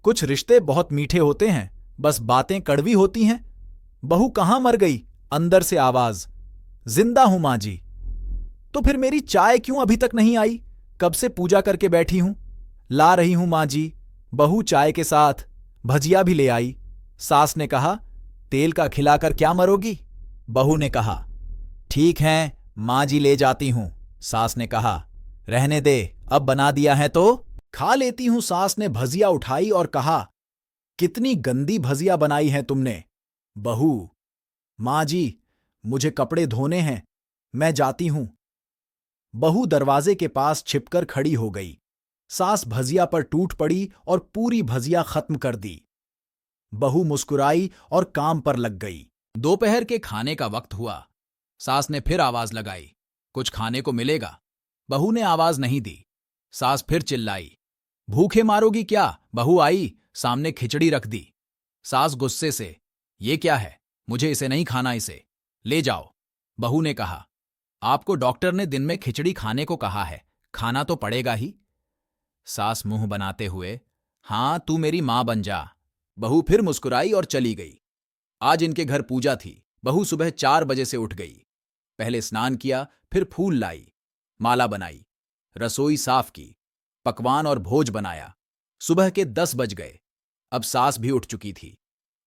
कुछ रिश्ते बहुत मीठे होते हैं, बस बातें कड़वी होती हैं। बहू कहाँ मर गई? अंदर से आवाज। जिंदा हूं मां जी। तो फिर मेरी चाय क्यों अभी तक नहीं आई? कब से पूजा करके बैठी हूं। ला रही हूं मां जी। बहू चाय के साथ भजिया भी ले आई। सास ने कहा, तेल का खिलाकर क्या मरोगी? बहू ने कहा, ठीक है मां जी ले जाती हूं। सास ने कहा, रहने दे, अब बना दिया है तो खा लेती हूं। सास ने भजिया उठाई और कहा, कितनी गंदी भजिया बनाई है तुमने। बहू, मां जी, मुझे कपड़े धोने हैं, मैं जाती हूं। बहू दरवाजे के पास छिपकर खड़ी हो गई। सास भजिया पर टूट पड़ी और पूरी भजिया खत्म कर दी। बहू मुस्कुराई और काम पर लग गई। दोपहर के खाने का वक्त हुआ। सास ने फिर आवाज लगाई, कुछ खाने को मिलेगा? बहू ने आवाज नहीं दी। सास फिर चिल्लाई, भूखे मारोगी क्या? बहू आई, सामने खिचड़ी रख दी। सास गुस्से से, ये क्या है? मुझे इसे नहीं खाना, इसे ले जाओ। बहू ने कहा, आपको डॉक्टर ने दिन में खिचड़ी खाने को कहा है, खाना तो पड़ेगा ही। सास मुंह बनाते हुए, हां तू मेरी मां बन जा। बहू फिर मुस्कुराई और चली गई। आज इनके घर पूजा थी। बहू सुबह 4 बजे से उठ गई। पहले स्नान किया, फिर फूल लाई, माला बनाई, रसोई साफ की, पकवान और भोज बनाया। सुबह के 10 बज गए। अब सास भी उठ चुकी थी।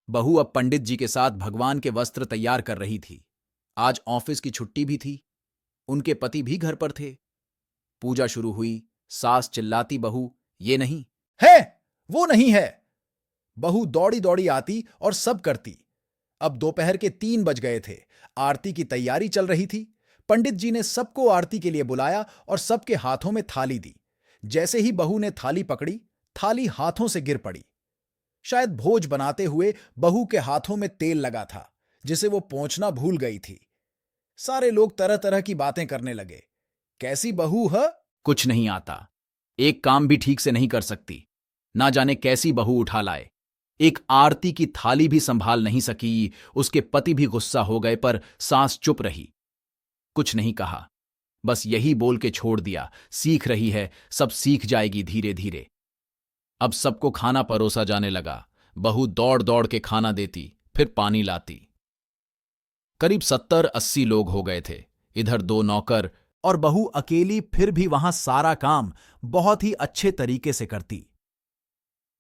बहू अब पंडित जी के साथ भगवान के वस्त्र तैयार कर रही थी। आज ऑफिस की छुट्टी भी थी। उनके पति भी घर पर थे। पूजा शुरू हुई। सास चिल्लाती, बहू ये नहीं है, वो नहीं है। बहू दौड़ी दौड़ी आती और सब करती। अब दोपहर के 3 बज गए थे। आरती की तैयारी चल रही थी। पंडित जी ने सबको आरती के लिए बुलाया और सबके हाथों में थाली दी। जैसे ही बहू ने थाली पकड़ी, थाली हाथों से गिर पड़ी। शायद भोज बनाते हुए बहू के हाथों में तेल लगा था, जिसे वो पोंछना भूल गई थी। सारे लोग तरह तरह की बातें करने लगे। कैसी बहू है? कुछ नहीं आता, एक काम भी ठीक से नहीं कर सकती, ना जाने कैसी बहू उठा लाए। एक आरती की थाली भी संभाल नहीं सकी। उसके पति भी गुस्सा हो गए, पर सास चुप रही, कुछ नहीं कहा, बस यही बोल के छोड़ दिया, सीख रही है, सब सीख जाएगी धीरे धीरे। अब सबको खाना परोसा जाने लगा। बहू दौड़ दौड़ के खाना देती, फिर पानी लाती। करीब 70-80 लोग हो गए थे। इधर 2 नौकर और बहू अकेली, फिर भी वहां सारा काम बहुत ही अच्छे तरीके से करती।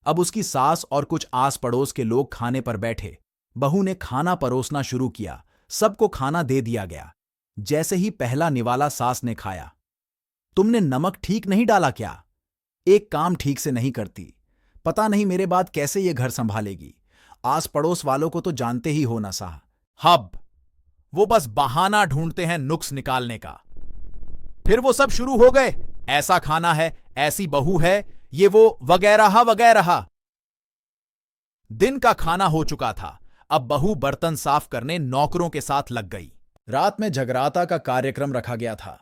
अब उसकी सास और कुछ आस पड़ोस के लोग खाने पर बैठे। बहू ने खाना परोसना शुरू किया। सबको खाना दे दिया गया। जैसे ही पहला निवाला सास ने खाया, तुमने नमक ठीक नहीं डाला क्या? एक काम ठीक से नहीं करती, पता नहीं मेरे बाद कैसे ये घर संभालेगी। आस पड़ोस वालों को तो जानते ही हो ना साह। हब वो बस बहाना ढूंढते हैं नुक्स निकालने का। फिर वो सब शुरू हो गए, ऐसा खाना है, ऐसी बहू है, ये वो वगैरह वगैरह। दिन का खाना हो चुका था। अब बहू बर्तन साफ करने नौकरों के साथ लग गई। रात में जगराता का कार्यक्रम रखा गया था।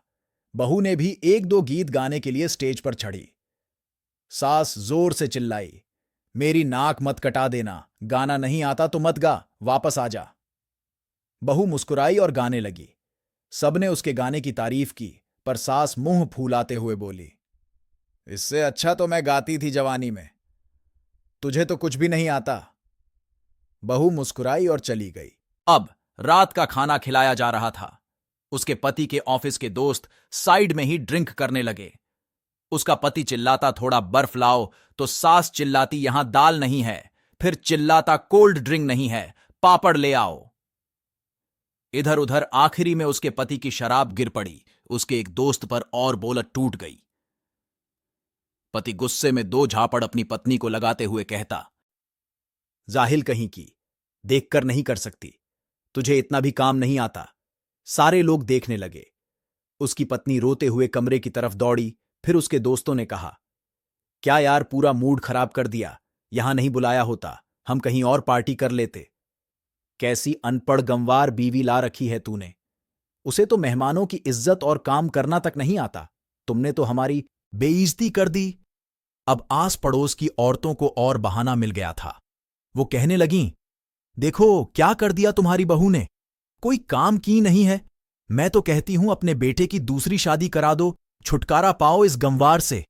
बहू ने भी 1-2 गीत गाने के लिए स्टेज पर चढ़ी। सास जोर से चिल्लाई, मेरी नाक मत कटा देना, गाना नहीं आता तो मत गा, वापस आ जा। बहू मुस्कुराई और गाने लगी। सबने उसके गाने की तारीफ की, पर सास मुंह फूलाते हुए बोली, इससे अच्छा तो मैं गाती थी जवानी में, तुझे तो कुछ भी नहीं आता। बहू मुस्कुराई और चली गई। अब रात का खाना खिलाया जा रहा था। उसके पति के ऑफिस के दोस्त साइड में ही ड्रिंक करने लगे। उसका पति चिल्लाता, थोड़ा बर्फ लाओ, तो सास चिल्लाती, यहां दाल नहीं है। फिर चिल्लाता, कोल्ड ड्रिंक नहीं है, पापड़ ले आओ। इधर उधर आखिरी में उसके पति की शराब गिर पड़ी। उसके एक दोस्त पर और बोलत टूट गई। पति गुस्से में 2 झापड़ अपनी पत्नी को लगाते हुए कहता, जाहिल कहीं की, देखकर नहीं कर सकती, तुझे इतना भी काम नहीं आता। सारे लोग देखने लगे। उसकी पत्नी रोते हुए कमरे की तरफ दौड़ी। फिर उसके दोस्तों ने कहा, क्या यार, पूरा मूड खराब कर दिया, यहां नहीं बुलाया होता, हम कहीं और पार्टी कर लेते। कैसी अनपढ़ गंवार बीवी ला रखी है तूने, उसे तो मेहमानों की इज्जत और काम करना तक नहीं आता, तुमने तो हमारी बेइज्जती कर दी। अब आस पड़ोस की औरतों को और बहाना मिल गया था। वो कहने लगीं, देखो क्या कर दिया तुम्हारी बहू ने, कोई काम की नहीं है। मैं तो कहती हूं अपने बेटे की दूसरी शादी करा दो, छुटकारा पाओ इस गंवार से।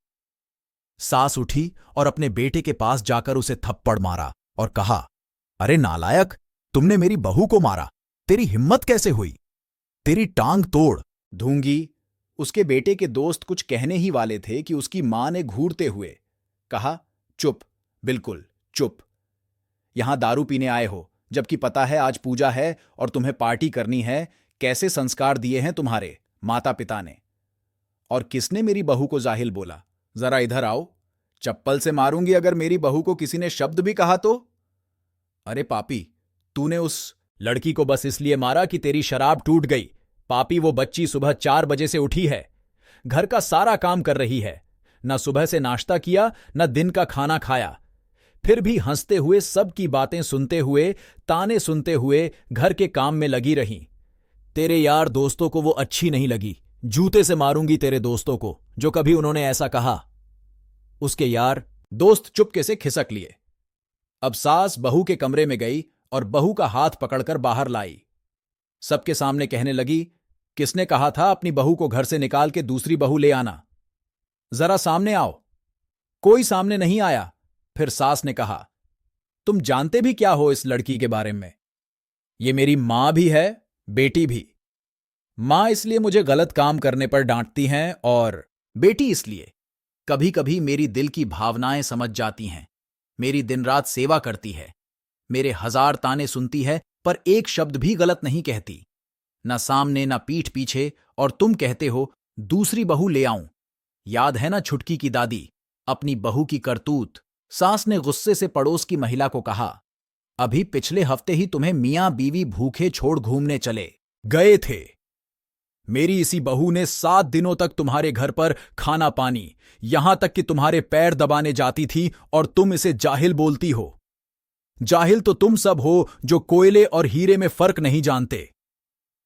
सास उठी और अपने बेटे के पास जाकर उसे थप्पड़ मारा और कहा, अरे नालायक, तुमने मेरी बहू को मारा, तेरी हिम्मत कैसे हुई? तेरी टांग तोड़ दूंगी। उसके बेटे के दोस्त कुछ कहने ही वाले थे कि उसकी मां ने घूरते हुए कहा, चुप, बिल्कुल चुप। यहां दारू पीने आए हो, जबकि पता है आज पूजा है और तुम्हें पार्टी करनी है। कैसे संस्कार दिए हैं तुम्हारे माता पिता ने? और किसने मेरी बहू को जाहिल बोला? जरा इधर आओ, चप्पल से मारूंगी अगर मेरी बहू को किसी ने शब्द भी कहा तो। अरे पापी, तूने उस लड़की को बस इसलिए मारा कि तेरी शराब टूट गई। पापी, वो बच्ची सुबह 4 बजे से उठी है, घर का सारा काम कर रही है, न सुबह से नाश्ता किया न दिन का खाना खाया, फिर भी हंसते हुए सबकी बातें सुनते हुए, ताने सुनते हुए घर के काम में लगी रही। तेरे यार दोस्तों को वो अच्छी नहीं लगी। जूते से मारूंगी तेरे दोस्तों को जो कभी उन्होंने ऐसा कहा। उसके यार दोस्त चुपके से खिसक लिए। अब सास बहू के कमरे में गई और बहू का हाथ पकड़कर बाहर लाई। सबके सामने कहने लगी, किसने कहा था अपनी बहू को घर से निकाल के दूसरी बहू ले आना? जरा सामने आओ। कोई सामने नहीं आया। फिर सास ने कहा, तुम जानते भी क्या हो इस लड़की के बारे में? ये मेरी मां भी है, बेटी भी। मां इसलिए मुझे गलत काम करने पर डांटती हैं और बेटी इसलिए। कभी कभी मेरी दिल की भावनाएं समझ जाती हैं। मेरी दिन रात सेवा करती है, मेरे 1000 ताने सुनती है, पर एक शब्द भी गलत नहीं कहती, न सामने न पीठ पीछे। और तुम कहते हो दूसरी बहू ले आऊं। याद है ना छुटकी की दादी, अपनी बहू की करतूत? सास ने गुस्से से पड़ोस की महिला को कहा, अभी पिछले हफ्ते ही तुम्हें मियां बीवी भूखे छोड़ घूमने चले गए थे। मेरी इसी बहू ने 7 दिनों तक तुम्हारे घर पर खाना पानी, यहां तक कि तुम्हारे पैर दबाने जाती थी और तुम इसे जाहिल बोलती हो। जाहिल तो तुम सब हो जो कोयले और हीरे में फर्क नहीं जानते।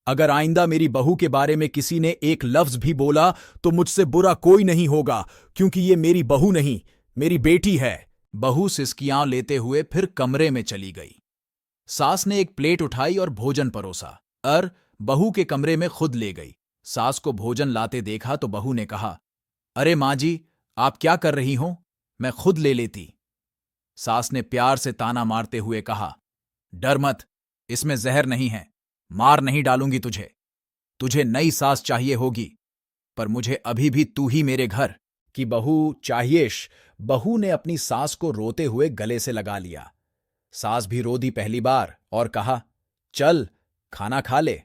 अगर आइंदा मेरी बहू के बारे में किसी ने एक लफ्ज भी बोला तो मुझसे बुरा कोई नहीं होगा, क्योंकि ये मेरी बहू नहीं, मेरी बेटी है। बहू सिसकियां लेते हुए फिर कमरे में चली गई। सास ने एक प्लेट उठाई और भोजन परोसा और बहू के कमरे में खुद ले गई। सास को भोजन लाते देखा तो बहू ने कहा, अरे मां जी, आप क्या कर रही हो? मैं खुद ले लेती। सास ने प्यार से ताना मारते हुए कहा, डर मत, इसमें जहर नहीं है, मार नहीं डालूंगी तुझे। तुझे नई सास चाहिए होगी, पर मुझे अभी भी तू ही मेरे घर की बहू चाहिएश। बहू ने अपनी सास को रोते हुए गले से लगा लिया। सास भी रो दी पहली बार और कहा, चल खाना खा ले।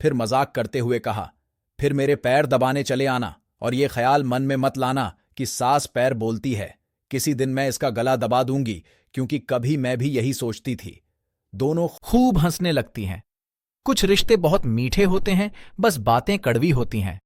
फिर मजाक करते हुए कहा, फिर मेरे पैर दबाने चले आना, और ये ख्याल मन में मत लाना कि सास पैर बोलती है। किसी दिन मैं इसका गला दबा दूंगी, क्योंकि कभी मैं भी यही सोचती थी। दोनों खूब हंसने लगती हैं। कुछ रिश्ते बहुत मीठे होते हैं, बस बातें कड़वी होती हैं।